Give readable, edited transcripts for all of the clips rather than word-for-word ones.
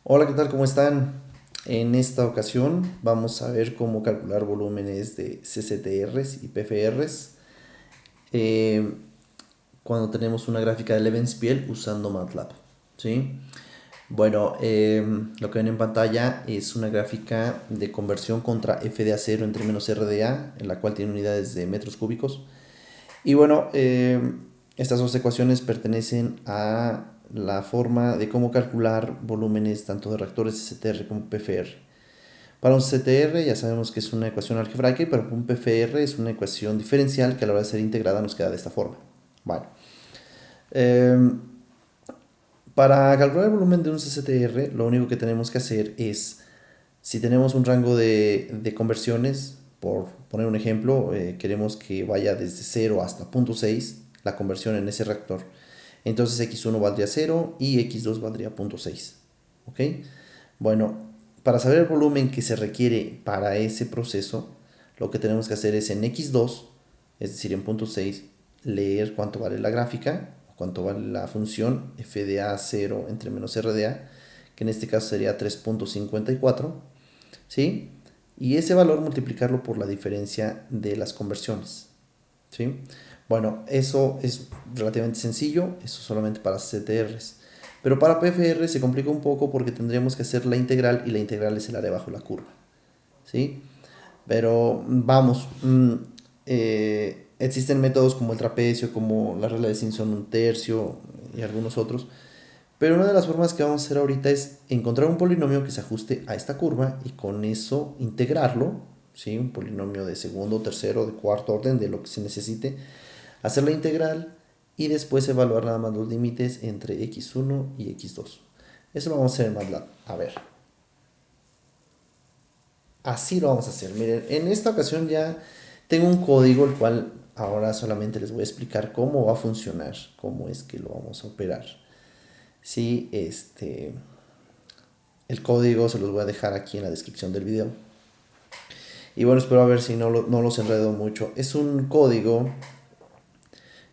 Hola, ¿qué tal? ¿Cómo están? En esta ocasión vamos a ver cómo calcular volúmenes de CCTRs y PFRs eh, cuando tenemos una gráfica de Levenspiel usando MATLAB. ¿Sí? Bueno, lo que ven en pantalla es una gráfica de conversión contra F de acero entre menos R de A, en la cual tiene unidades de metros cúbicos. Y bueno, estas dos ecuaciones pertenecen a la forma de cómo calcular volúmenes tanto de reactores CTR como PFR. Para un CTR ya sabemos que es una ecuación algebraica, pero para un PFR es una ecuación diferencial que a la hora de ser integrada nos queda de esta forma. Bueno, eh, para calcular el volumen de un CCTR, lo único que tenemos que hacer es, si tenemos un rango de conversiones, por poner un ejemplo, queremos que vaya desde 0 hasta 0.6 la conversión en ese reactor. Entonces x1 valdría 0 y x2 valdría 0.6. ¿Ok? Bueno, para saber el volumen que se requiere para ese proceso, lo que tenemos que hacer es en x2, es decir, en 0.6, leer cuánto vale la gráfica, cuánto vale la función f de a 0 entre menos r de a, que en este caso sería 3.54, ¿sí? Y ese valor multiplicarlo por la diferencia de las conversiones, ¿sí? Bueno, eso es relativamente sencillo, eso solamente para CTRs. Pero para PFR se complica un poco porque tendríamos que hacer la integral y la integral es el área bajo la curva, ¿sí? Pero vamos, existen métodos como el trapecio, como la regla de Simpson un tercio y algunos otros. Pero una de las formas que vamos a hacer ahorita es encontrar un polinomio que se ajuste a esta curva y con eso integrarlo, ¿sí? Un polinomio de segundo, tercero, de cuarto orden, de lo que se necesite, hacer la integral y después evaluar nada más los límites entre x1 y x2. Eso lo vamos a hacer en MATLAB. A ver, así lo vamos a hacer. Miren, en esta ocasión ya tengo un código el cual ahora solamente les voy a explicar cómo va a funcionar, cómo es que lo vamos a operar. Sí, el código se los voy a dejar aquí en la descripción del video. Y bueno, espero a ver si no los enredo mucho. Es un código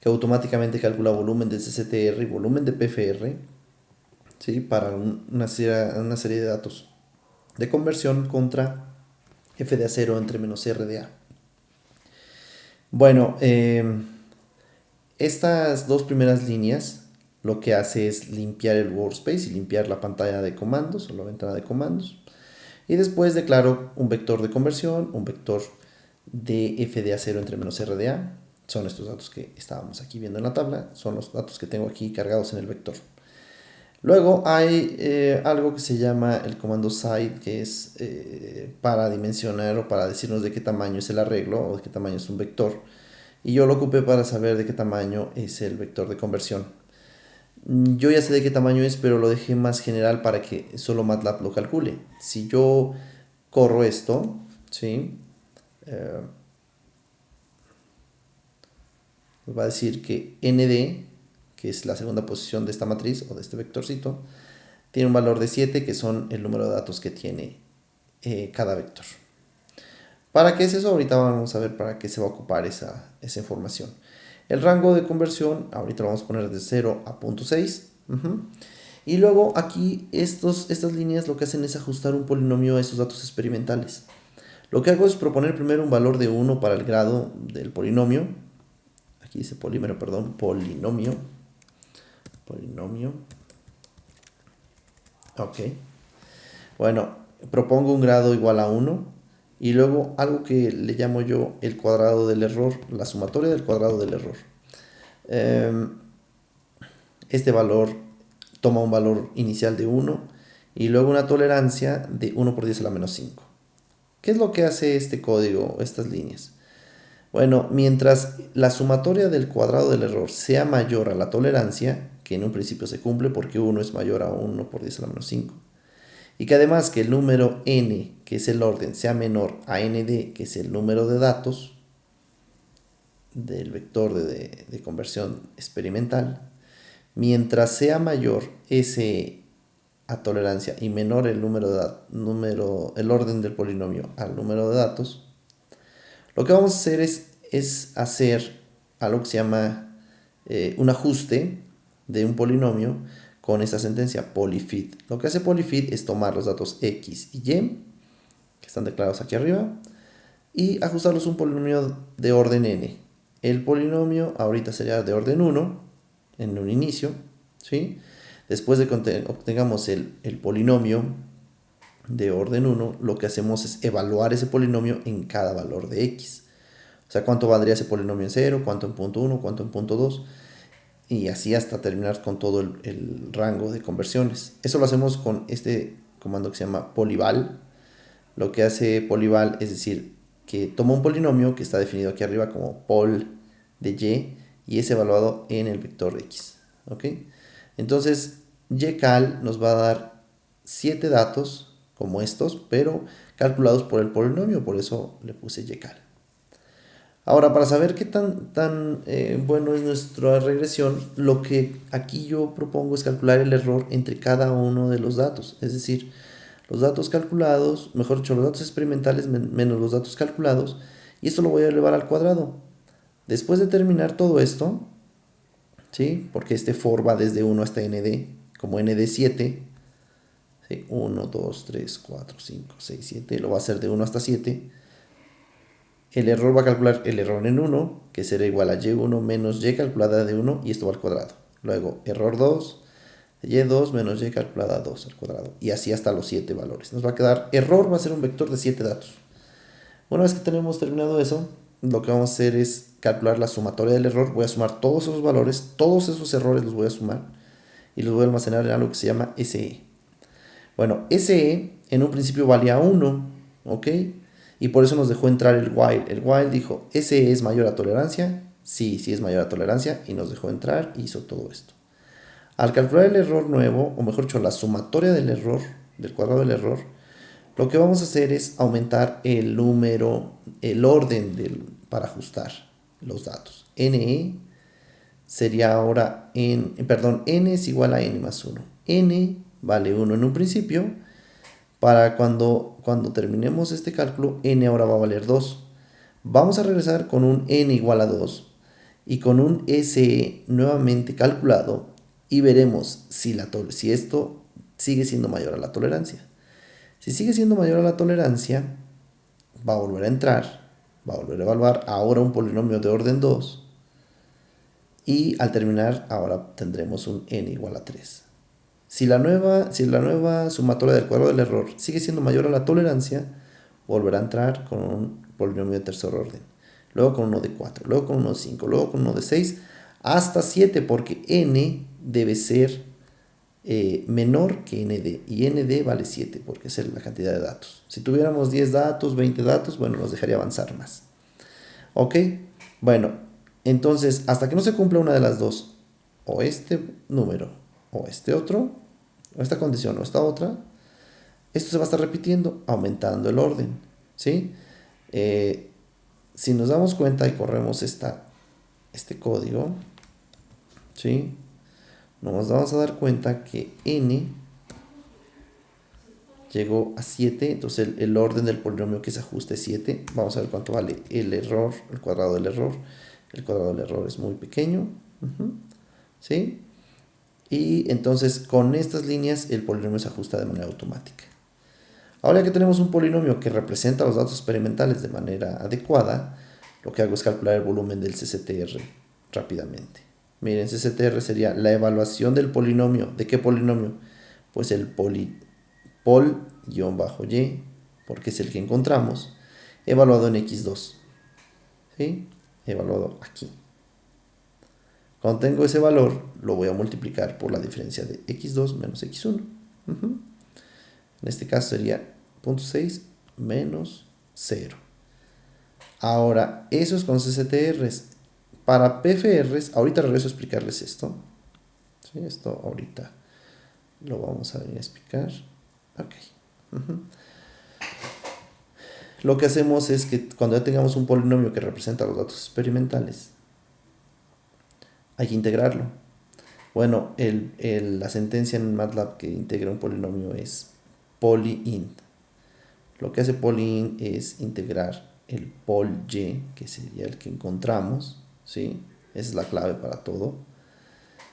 que automáticamente calcula volumen de CCTR y volumen de PFR, ¿sí? Para una serie de datos de conversión contra F de acero entre menos R de A. Bueno, estas dos primeras líneas lo que hace es limpiar el workspace y limpiar la pantalla de comandos o la ventana de comandos. Y después declaro un vector de conversión, un vector de f de a0 entre menos r de a. Son estos datos que estábamos aquí viendo en la tabla, son los datos que tengo aquí cargados en el vector. Luego hay algo que se llama el comando side, que es para dimensionar o para decirnos de qué tamaño es el arreglo o de qué tamaño es un vector. Y yo lo ocupé para saber de qué tamaño es el vector de conversión. Yo ya sé de qué tamaño es, pero lo dejé más general para que solo MATLAB lo calcule. Si yo corro esto, ¿sí? Eh, va a decir que nd, que es la segunda posición de esta matriz o de este vectorcito, tiene un valor de 7, que son el número de datos que tiene cada vector. ¿Para qué es eso? Ahorita vamos a ver para qué se va a ocupar esa información. El rango de conversión, ahorita lo vamos a poner de 0 a 0.6. Y luego aquí estas líneas lo que hacen es ajustar un polinomio a esos datos experimentales. Lo que hago es proponer primero un valor de 1 para el grado del polinomio. Aquí dice polímero, perdón, polinomio. Polinomio. Ok. Bueno, propongo un grado igual a 1 y luego algo que le llamo yo el cuadrado del error, la sumatoria del cuadrado del error. Este valor toma un valor inicial de 1 y luego una tolerancia de 1 por 10 a la menos 5. ¿Qué es lo que hace este código, estas líneas? Bueno, mientras la sumatoria del cuadrado del error sea mayor a la tolerancia, que en un principio se cumple porque 1 es mayor a 1 por 10 a la menos 5, y que además que el número n, que es el orden, sea menor a nd, que es el número de datos del vector de conversión experimental, mientras sea mayor ese a tolerancia y menor el el orden del polinomio al número de datos, lo que vamos a hacer es hacer algo que se llama un ajuste de un polinomio con esta sentencia, polyfit. Lo que hace polyfit es tomar los datos x y y, que están declarados aquí arriba, y ajustarlos a un polinomio de orden n. El polinomio ahorita sería de orden 1, en un inicio, ¿sí? Después de que obtengamos el polinomio de orden 1, lo que hacemos es evaluar ese polinomio en cada valor de x. O sea, cuánto valdría ese polinomio en 0, cuánto en punto 1, cuánto en punto 2, y así hasta terminar con todo el rango de conversiones. Eso lo hacemos con este comando que se llama polyval. Lo que hace polyval es decir, que toma un polinomio que está definido aquí arriba como pol de y es evaluado en el vector x. ¿Ok? Entonces, ycal nos va a dar 7 datos como estos, pero calculados por el polinomio, por eso le puse ycal. Ahora, para saber qué tan bueno es nuestra regresión, lo que aquí yo propongo es calcular el error entre cada uno de los datos. Es decir, los datos calculados, mejor dicho, los datos experimentales menos los datos calculados, y esto lo voy a elevar al cuadrado. Después de terminar todo esto, ¿sí? Porque este for va desde 1 hasta nd, como nd7, ¿sí? 1, 2, 3, 4, 5, 6, 7, lo va a hacer de 1 hasta 7. El error va a calcular el error en 1, que será igual a y1 menos y calculada de 1, y esto va al cuadrado. Luego, error 2, y2 menos y calculada 2 al cuadrado. Y así hasta los 7 valores. Nos va a quedar, error va a ser un vector de 7 datos. Una vez que tenemos terminado eso, lo que vamos a hacer es calcular la sumatoria del error. Voy a sumar todos esos valores, todos esos errores los voy a sumar, y los voy a almacenar en algo que se llama SE. Bueno, SE en un principio valía 1, ¿ok? Y por eso nos dejó entrar el while. El while dijo, ¿SE es mayor a tolerancia? Sí, sí es mayor a tolerancia, y nos dejó entrar y hizo todo esto. Al calcular el error nuevo, o mejor dicho, la sumatoria del error, del cuadrado del error, lo que vamos a hacer es aumentar el número, el orden para ajustar los datos. NE sería ahora, n es igual a n más 1. N vale 1 en un principio. Para cuando terminemos este cálculo, n ahora va a valer 2. Vamos a regresar con un n igual a 2 y con un SE nuevamente calculado, y veremos si esto sigue siendo mayor a la tolerancia. Si sigue siendo mayor a la tolerancia, va a volver a entrar, va a volver a evaluar ahora un polinomio de orden 2, y al terminar ahora tendremos un n igual a 3. Si la nueva sumatoria del cuadrado del error sigue siendo mayor a la tolerancia, volverá a entrar con un polinomio de tercer orden, luego con uno de 4, luego con uno de 5, luego con uno de 6, hasta 7, porque n debe ser menor que nd, y nd vale 7 porque es la cantidad de datos. Si tuviéramos 10 datos, 20 datos, bueno, nos dejaría avanzar más. ¿Ok? Bueno, entonces, hasta que no se cumpla una de las dos, o este número, o este otro, o esta condición, o esta otra, esto se va a estar repitiendo, aumentando el orden, ¿sí? Si nos damos cuenta y corremos este código, ¿sí? Nos vamos a dar cuenta que n llegó a 7, entonces el orden del polinomio que se ajuste es 7. Vamos a ver cuánto vale el error, el cuadrado del error. El cuadrado del error es muy pequeño, ¿sí? Y entonces con estas líneas el polinomio se ajusta de manera automática. Ahora que tenemos un polinomio que representa los datos experimentales de manera adecuada, lo que hago es calcular el volumen del CCTR rápidamente. Miren, CCTR sería la evaluación del polinomio. ¿De qué polinomio? Pues el pol-y, porque es el que encontramos, evaluado en x2. ¿Sí? Evaluado aquí. Cuando tengo ese valor, lo voy a multiplicar por la diferencia de x2 menos x1. En este caso sería 0.6 menos 0. Ahora, eso es con CCTRs. Para PFRs, ahorita regreso a explicarles esto. ¿Sí? Esto ahorita lo vamos a venir a explicar. Ok. Lo que hacemos es que cuando ya tengamos un polinomio que representa los datos experimentales, hay que integrarlo. Bueno, la sentencia en MATLAB que integra un polinomio es polyint. Lo que hace polyint es integrar el pol-y, que sería el que encontramos, ¿sí? Esa es la clave para todo.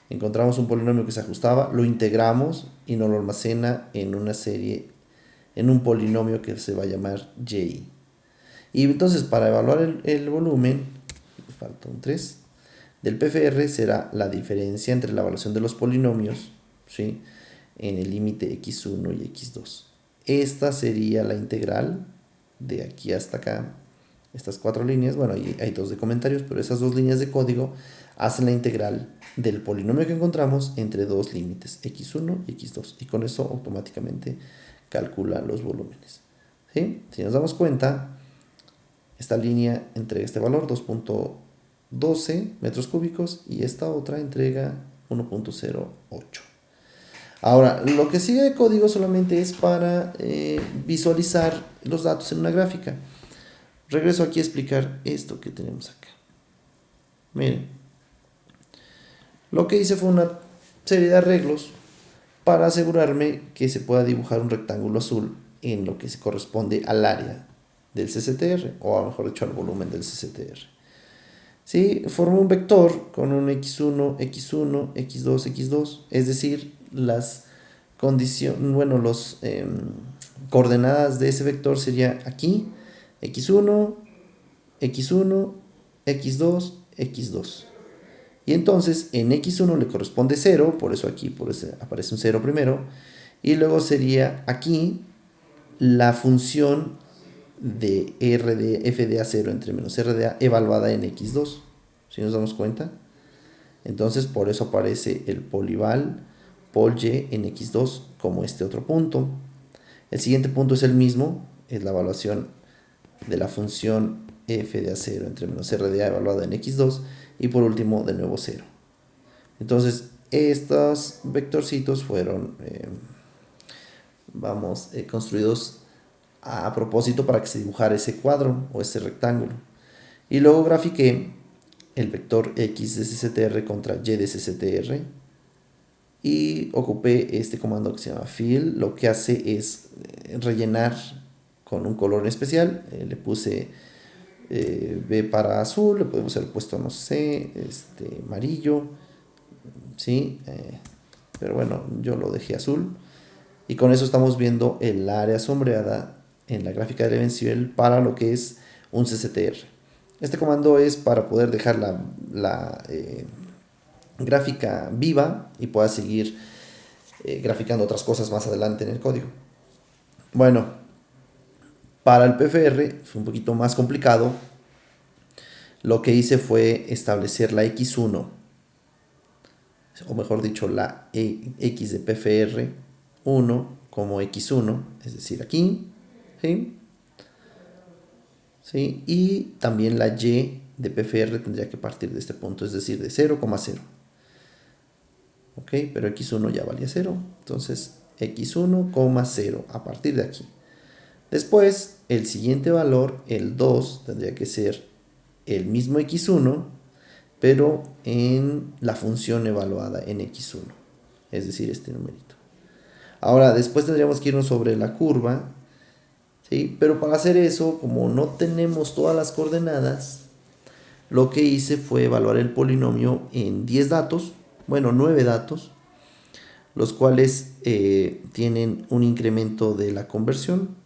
Encontramos un polinomio que se ajustaba, lo integramos y nos lo almacena en una serie, en un polinomio que se va a llamar y. Y entonces para evaluar el volumen, falta un 3, del PFR será la diferencia entre la evaluación de los polinomios, ¿sí?, en el límite x1 y x2. Esta sería la integral de aquí hasta acá. Estas 4 líneas, bueno, hay 2 de comentarios, pero esas 2 líneas de código hacen la integral del polinomio que encontramos entre 2 límites, x1 y x2. Y con eso automáticamente calcula los volúmenes, ¿sí? Si nos damos cuenta, esta línea entrega este valor, 2.12 metros cúbicos, y esta otra entrega 1.08. Ahora, lo que sigue de código solamente es para visualizar los datos en una gráfica. Regreso aquí a explicar esto que tenemos acá. Miren, lo que hice fue una serie de arreglos para asegurarme que se pueda dibujar un rectángulo azul en lo que se corresponde al área del CCTR, o mejor dicho, al volumen del CCTR. ¿Sí? Formó un vector con un x1, x1, x2, x2, es decir, las condiciones, bueno, los coordenadas de ese vector sería aquí, x1, x1, x2, x2. Y entonces en x1 le corresponde 0, por eso aquí aparece un 0 primero, y luego sería aquí la función de f de a0 entre menos r de a evaluada en x2, si nos damos cuenta. Entonces por eso aparece el polival pol y en x2 como este otro punto. El siguiente punto es el mismo, es la evaluación de la función f de a0 entre menos r de a evaluada en x2, y por último de nuevo 0. Entonces estos vectorcitos fueron construidos a propósito para que se dibujara ese cuadro o ese rectángulo. Y luego grafiqué el vector x de CCTR contra y de CCTR y ocupé este comando que se llama fill. Lo que hace es rellenar con un color en especial. Le puse B para azul, le podemos haber puesto, no sé, amarillo, ¿sí? Pero bueno, yo lo dejé azul. Y con eso estamos viendo el área sombreada en la gráfica de Levensciel para lo que es un CCTR. Este comando es para poder dejar la gráfica viva y pueda seguir graficando otras cosas más adelante en el código. Bueno, para el PFR fue un poquito más complicado. Lo que hice fue establecer la x1, o mejor dicho, la x de PFR 1 como x1, es decir, aquí, ¿sí? ¿Sí? Y también la y de PFR tendría que partir de este punto, es decir, de 0,0. ¿Ok? Pero x1 ya valía 0, entonces x1,0 a partir de aquí. Después, el siguiente valor, el 2, tendría que ser el mismo x1, pero en la función evaluada en x1, es decir, este numerito. Ahora, después tendríamos que irnos sobre la curva, ¿sí? Pero para hacer eso, como no tenemos todas las coordenadas, lo que hice fue evaluar el polinomio en 10 datos, bueno, 9 datos, los cuales tienen un incremento de la conversión.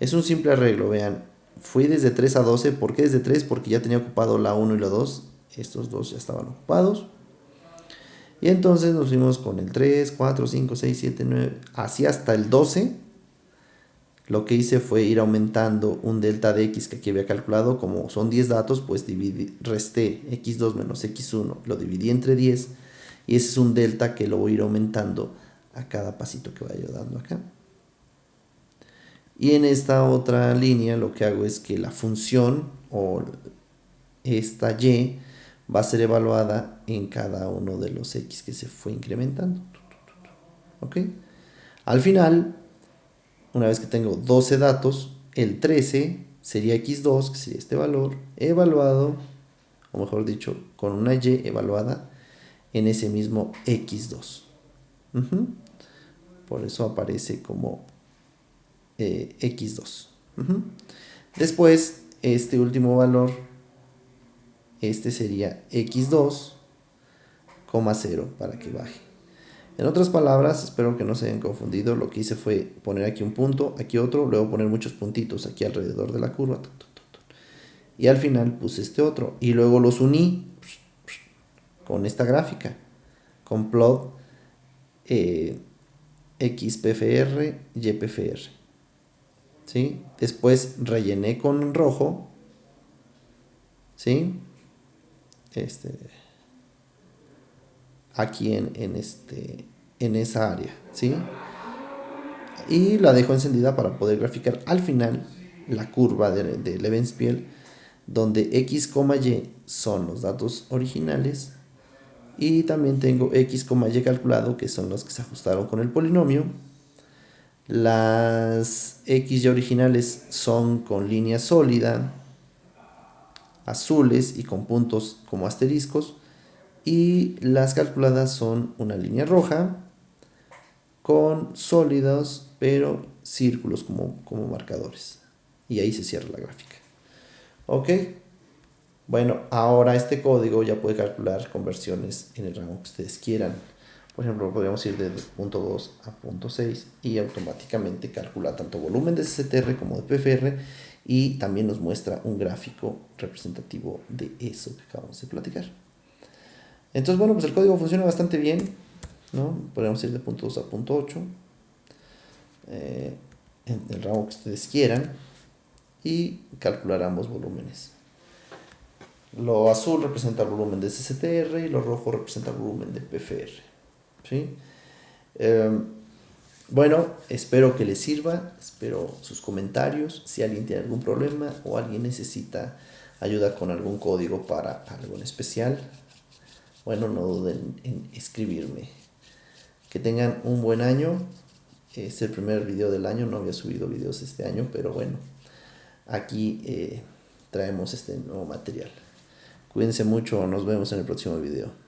Es un simple arreglo, vean. Fui desde 3 a 12. ¿Por qué desde 3? Porque ya tenía ocupado la 1 y la 2. Estos dos ya estaban ocupados. Y entonces nos fuimos con el 3, 4, 5, 6, 7, 9, así hasta el 12. Lo que hice fue ir aumentando un delta de x que aquí había calculado. Como son 10 datos, pues resté x2 menos x1. Lo dividí entre 10. Y ese es un delta que lo voy a ir aumentando a cada pasito que vaya dando acá. Y en esta otra línea lo que hago es que la función o esta y va a ser evaluada en cada uno de los x que se fue incrementando. ¿Ok? Al final, una vez que tengo 12 datos, el 13 sería x2, que sería este valor, evaluado, o mejor dicho, con una y evaluada en ese mismo x2. Por eso aparece como x2. Después, este último valor, este sería x2 coma 0 para que baje. En otras palabras, espero que no se hayan confundido, lo que hice fue poner aquí un punto, aquí otro, luego poner muchos puntitos aquí alrededor de la curva, y al final puse este otro, y luego los uní con esta gráfica, con plot XPFR, YPFR, ¿sí? Después rellené con rojo, ¿sí? Aquí en esa área, ¿sí? Y la dejo encendida para poder graficar al final la curva de Levenspiel, donde X, Y son los datos originales y también tengo X, Y calculado, que son los que se ajustaron con el polinomio. Las X originales son con línea sólida, azules y con puntos como asteriscos, y las calculadas son una línea roja con sólidos pero círculos como marcadores, y ahí se cierra la gráfica. Ok, bueno, ahora este código ya puede calcular conversiones en el rango que ustedes quieran. Por ejemplo, podríamos ir de punto 2 a punto 6 y automáticamente calcula tanto volumen de CCTR como de PFR, y también nos muestra un gráfico representativo de eso que acabamos de platicar. Entonces, bueno, pues el código funciona bastante bien, ¿no? Podríamos ir de punto 2 a punto 8 en el rango que ustedes quieran y calcular ambos volúmenes. Lo azul representa el volumen de CCTR y lo rojo representa el volumen de PFR, ¿sí? Bueno, espero que les sirva, espero sus comentarios. Si alguien tiene algún problema o alguien necesita ayuda con algún código para algo en especial, bueno, no duden en escribirme. Que tengan un buen año. Es el primer video del año, no había subido videos este año, pero bueno, aquí traemos este nuevo material. Cuídense mucho, nos vemos en el próximo video.